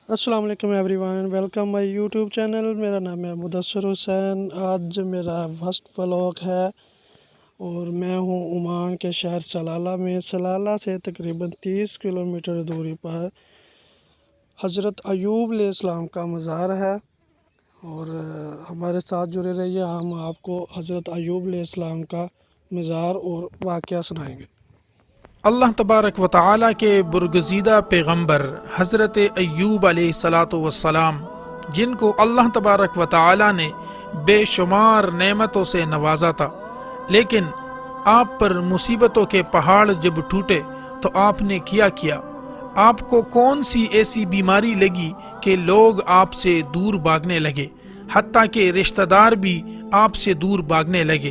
السلام علیکم every one, welcome مائی YouTube channel. میرا نام ہے مدثر حسین۔ آج میرا فرسٹ ولاگ ہے اور میں ہوں عمان کے شہر سلالہ میں۔ سلالہ سے تقریباً 30 کلومیٹر دوری پر حضرت ایوب علیہ السلام کا مزار ہے، اور ہمارے ساتھ جڑے رہیے، ہم آپ کو حضرت ایوب علیہ السلام کا مزار اور واقعہ سنائیں گے۔ اللہ تبارک و تعالیٰ کے برگزیدہ پیغمبر حضرت ایوب علیہ السلام، جن کو اللہ تبارک و تعالیٰ نے بے شمار نعمتوں سے نوازا تھا، لیکن آپ پر مصیبتوں کے پہاڑ جب ٹوٹے تو آپ نے کیا آپ کو کون سی ایسی بیماری لگی کہ لوگ آپ سے دور بھاگنے لگے، حتیٰ کہ رشتہ دار بھی آپ سے دور بھاگنے لگے۔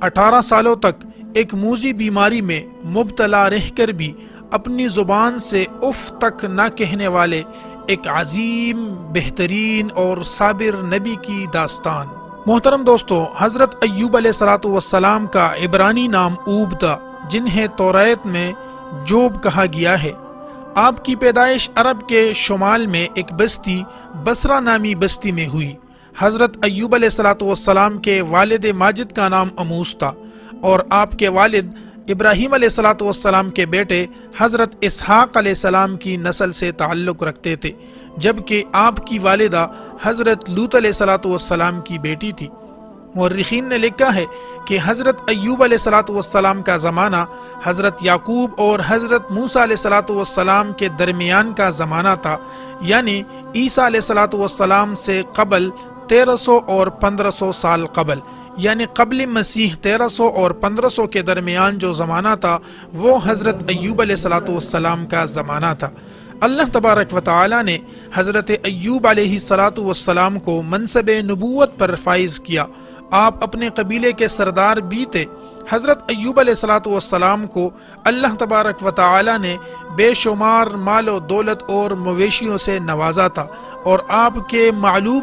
18 سالوں تک ایک موذی بیماری میں مبتلا رہ کر بھی اپنی زبان سے اف تک نہ کہنے والے ایک عظیم، بہترین اور صابر نبی کی داستان۔ محترم دوستو، حضرت ایوب علیہ السلام کا عبرانی نام اوب تھا، جنہیں توریت میں جوب کہا گیا ہے۔ آپ کی پیدائش عرب کے شمال میں ایک بستی بصرہ نامی بستی میں ہوئی۔ حضرت ایوب علیہ السلام کے والد ماجد کا نام اموس تھا، اور آپ کے والد ابراہیم علیہ السلام کے بیٹے حضرت اسحاق علیہ السلام کی نسل سے تعلق رکھتے تھے، جبکہ آپ کی والدہ حضرت لوط علیہ السلام کی بیٹی تھی۔ مورخین نے لکھا ہے کہ حضرت ایوب علیہ السلام کا زمانہ حضرت یعقوب اور حضرت موسیٰ علیہ السلام کے درمیان کا زمانہ تھا، یعنی عیسیٰ علیہ السلام سے قبل 1300 اور 1500 سال قبل، یعنی قبل مسیح 1300 اور 1500 کے درمیان جو زمانہ تھا وہ حضرت ایوب علیہ السلام کا زمانہ تھا۔ اللہ تبارک و تعالی نے حضرت ایوب علیہ السلام کو منصب نبوت پر فائز کیا۔ آپ اپنے قبیلے کے سردار بھی تھے۔ حضرت ایوب علیہ السلام کو اللہ تبارک و تعالی نے بے شمار مال و دولت اور مویشیوں سے نوازا تھا، اور آپ کے معلوم